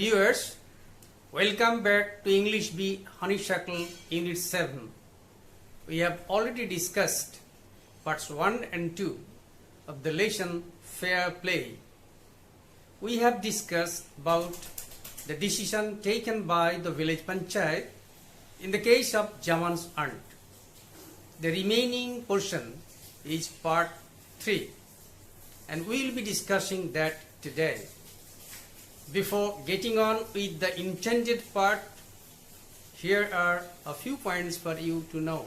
viewers, welcome back to English B Honeysuckle Unit 7. We have already discussed parts 1 and 2 of the lesson Fair Play. We have discussed about the decision taken by the village panchayat in the case of Jumman's aunt. The remaining portion is part 3 and we will be discussing that today. Before getting on with the intended part, here are a few points for you to know.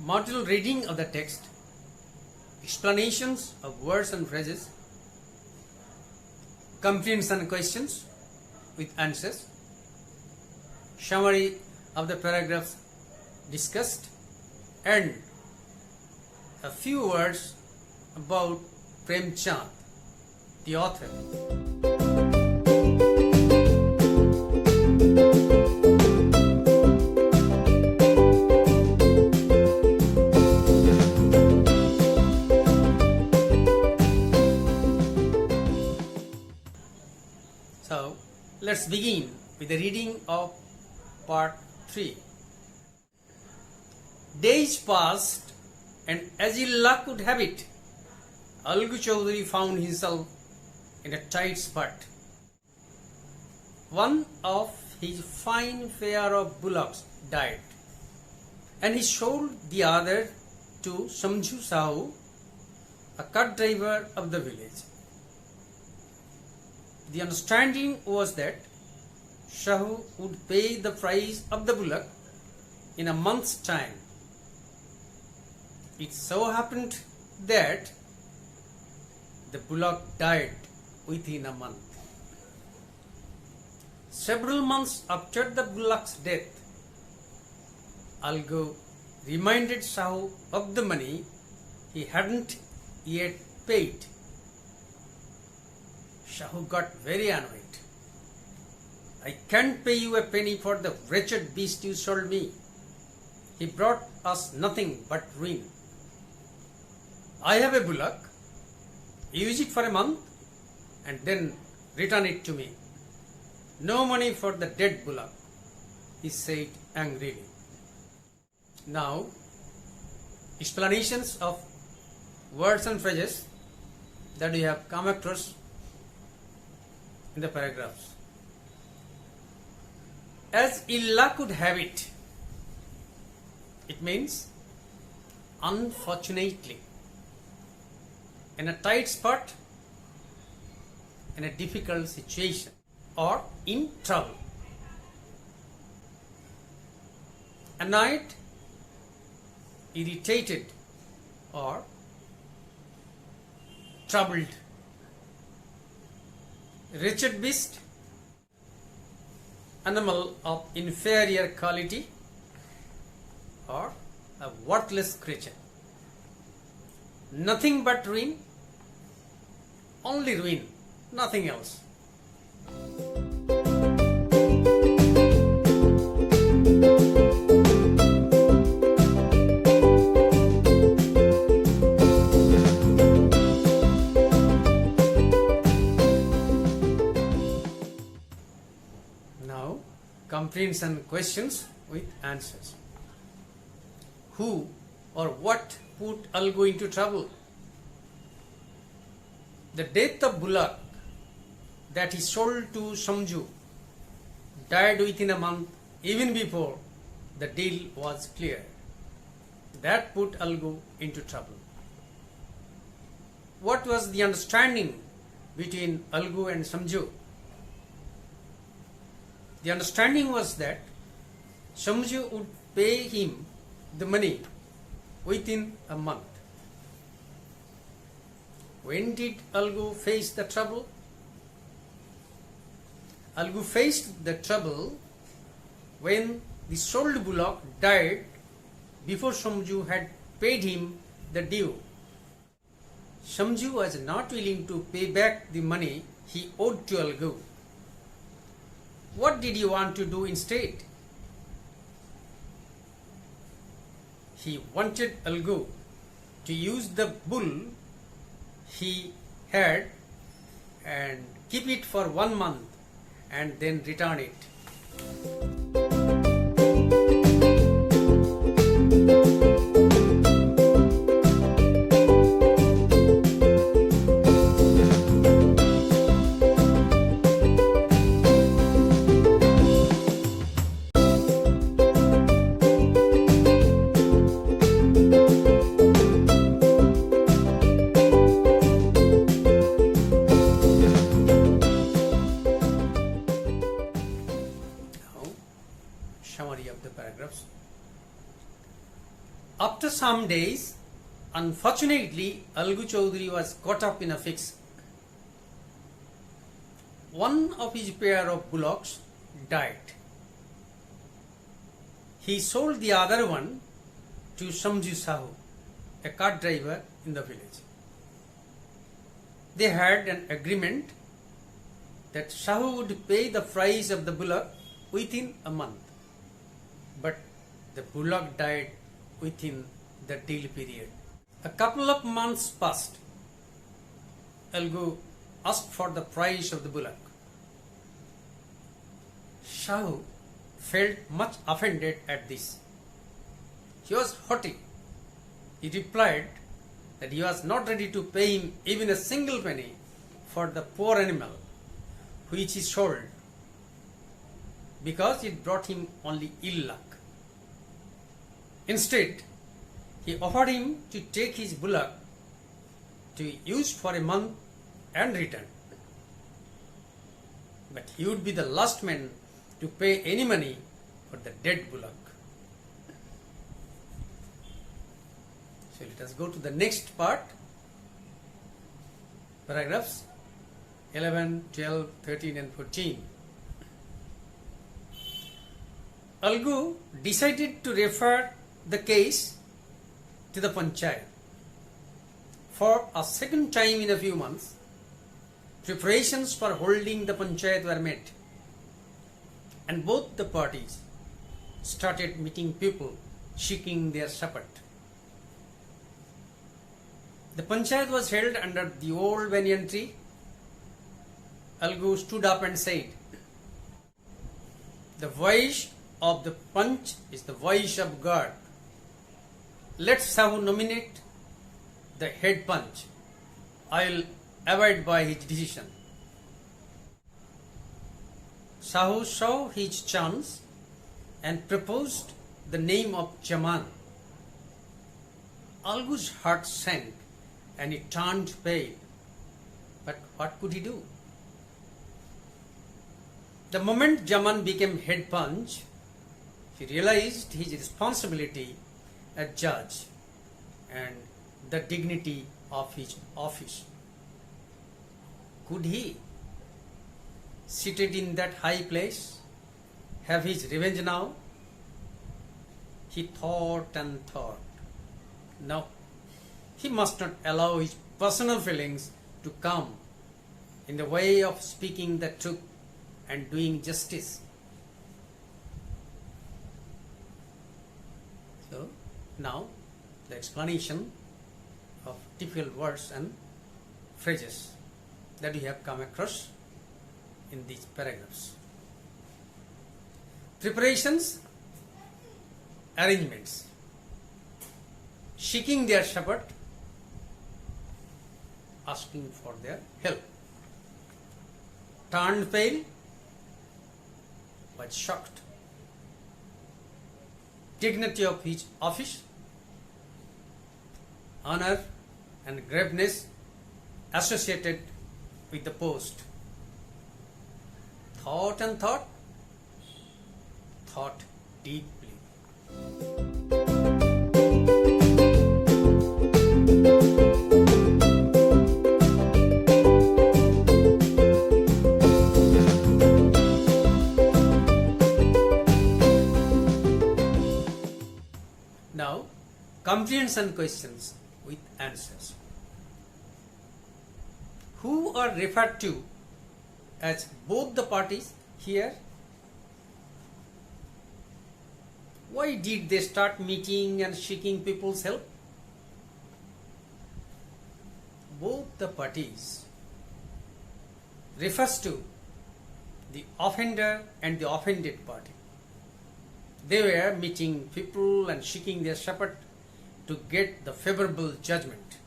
Module reading of the text, explanations of words and phrases, comprehension questions with answers, summary of the paragraphs discussed, and a few words about Panch, the author. So, let's begin with the reading of part 3. Days passed, and as ill luck would have it, Algu Chaudhary found himself in a tight spot. One of his fine pair of bullocks died, and he sold the other to Samjhu Sahu, a cart driver of the village. The understanding was that Sahu would pay the price of the bullock in a month's time. It so happened that the bullock died within a month. Several months after the bullock's death, Algu reminded Sahu of the money he hadn't yet paid. Sahu got very annoyed. "I can't pay you a penny for the wretched beast you sold me. He brought us nothing but ruin. I have a bullock. Use it for a month and then return it to me. No money for the dead bullock," he said angrily. Now, explanations of words and phrases that we have come across in the paragraphs. As ill luck would have it, it means unfortunately, in a tight spot, in a difficult situation, or in trouble. Annoyed, irritated, or troubled. Wretched beast, animal of inferior quality, or a worthless creature. Nothing but ruin, only ruin, nothing else. Now, comprehension questions with answers. Who or what put Algu into trouble? The death of bullock that he sold to Samjhu died within a month, even before the deal was clear. That put Algu into trouble. What was the understanding between Algu and Samjhu? The understanding was that Samjhu would pay him the money within a month. When did Algu face the trouble? Algu faced the trouble when the sold bullock died before Samjhu had paid him the due. Samjhu was not willing to pay back the money he owed to Algu. What did he want to do instead? He wanted Algu to use the bull he had and keep it for 1 month and then return it. Summary of the paragraphs. After some days, unfortunately, Algu Chaudhary was caught up in a fix. One of his pair of bullocks died. He sold the other one to Samjhu Sahu, a cart driver in the village. They had an agreement that Sahu would pay the price of the bullock within a month. But the bullock died within the deal period. A couple of months passed. Algu asked for the price of the bullock. Sahu felt much offended at this. He was haughty. He replied that he was not ready to pay him even a single penny for the poor animal which he sold, because it brought him only ill luck. Instead, he offered him to take his bullock to use for a month and return. But he would be the last man to pay any money for the dead bullock. So let us go to the next part. Paragraphs 11, 12, 13 and 14. Algu decided to refer the case to the Panchayat. For a second time in a few months, preparations for holding the Panchayat were made, and both the parties started meeting people seeking their support. The Panchayat was held under the old banyan tree. Algu stood up and said, "The voice of the Panch is the voice of God. Let Sahu nominate the head Panch. I will abide by his decision." Sahu saw his chance and proposed the name of Jumman. Algu's heart sank and he turned pale. But what could he do? The moment Jumman became head Panch, he realized his responsibility as judge and the dignity of his office. Could he, seated in that high place, have his revenge now? He thought and thought. No, he must not allow his personal feelings to come in the way of speaking the truth and doing justice. So, now the explanation of difficult words and phrases that we have come across in these paragraphs. Preparations, arrangements, seeking their support, asking for their help. Turned pale, was shocked. Dignity of his office, honor and graveness associated with the post. Thought and thought, thought deeply. Now, comprehension questions with answers. Who are referred to as both the parties here? Why did they start meeting and seeking people's help? Both the parties refers to the offender and the offended party. They were meeting people and seeking their shepherd to get the favorable judgment.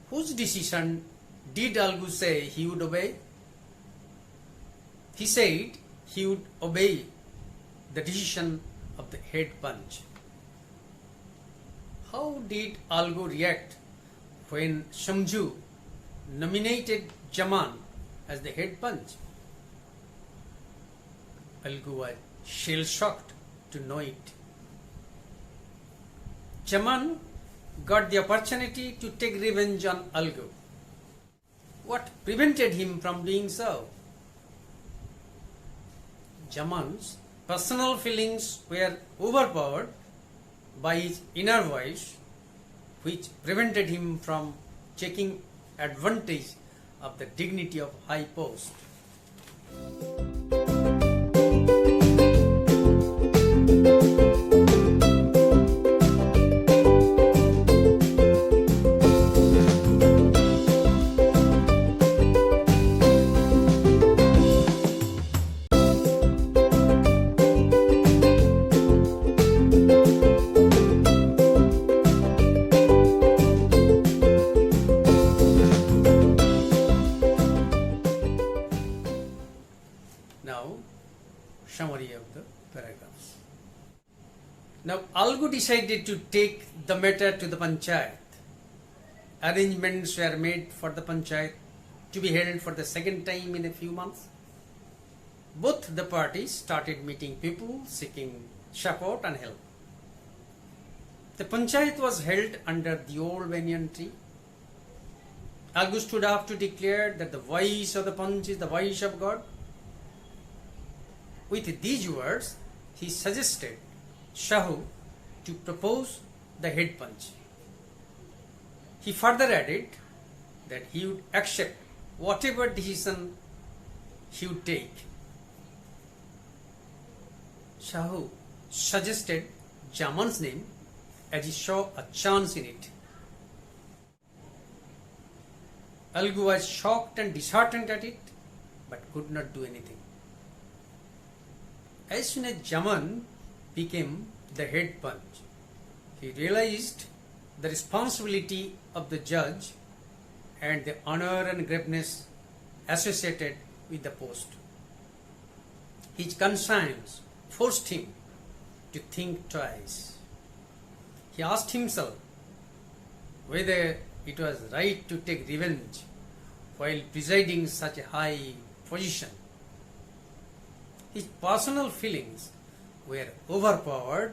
Whose decision did Algu say he would obey? He said he would obey the decision of the head Panch. How did Algu react when Samjhu nominated Jumman as the head Panch? Algu was shell-shocked to know it. Jumman got the opportunity to take revenge on Algu. What prevented him from doing so? Jumman's personal feelings were overpowered by his inner voice, which prevented him from taking advantage of the dignity of high post. Now, summary of the paragraphs. Now, Algu decided to take the matter to the Panchayat. Arrangements were made for the Panchayat to be held for the second time in a few months. Both the parties started meeting people seeking support and help. The Panchayat was held under the old banyan tree. Algu stood up to declare that the voice of the Panch is the voice of God. With these words, he suggested Shahu to propose the head Panch. He further added that he would accept whatever decision he would take. Shahu suggested Jumman's name as he saw a chance in it. Algu was shocked and disheartened at it, but could not do anything. As soon as Jumman became the head Panch, he realized the responsibility of the judge and the honor and greatness associated with the post. His conscience forced him to think twice. He asked himself whether it was right to take revenge while presiding such a high position. His personal feelings were overpowered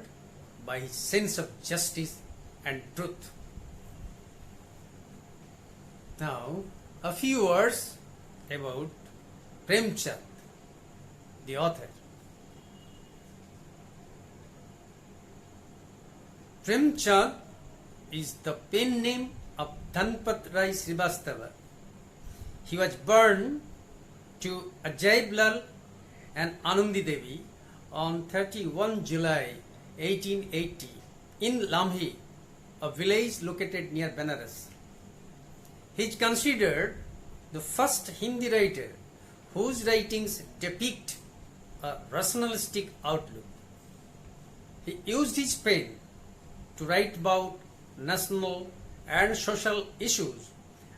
by his sense of justice and truth. Now, a few words about Premchand, the author. Premchand is the pen name of Dhanpat Rai Srivastava. He was born to Ajaib Lal and Anandi Devi on 31 July 1880 in Lamhi, a village located near Benares. He is considered the first Hindi writer whose writings depict a rationalistic outlook. He used his pen to write about national and social issues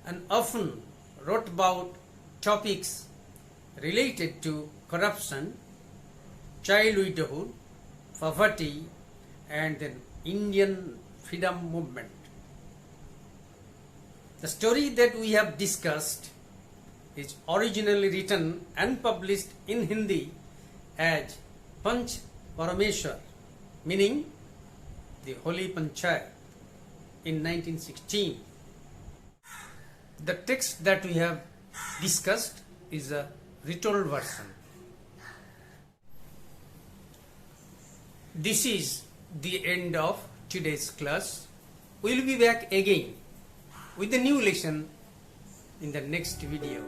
and often wrote about topics related to corruption, child widowhood, poverty, and the Indian freedom movement. The story that we have discussed is originally written and published in Hindi as Panch Parameshwar, meaning the Holy Panchayat, in 1916. The text that we have discussed is a retold version. This is the end of today's class. We will be back again with a new lesson in the next video.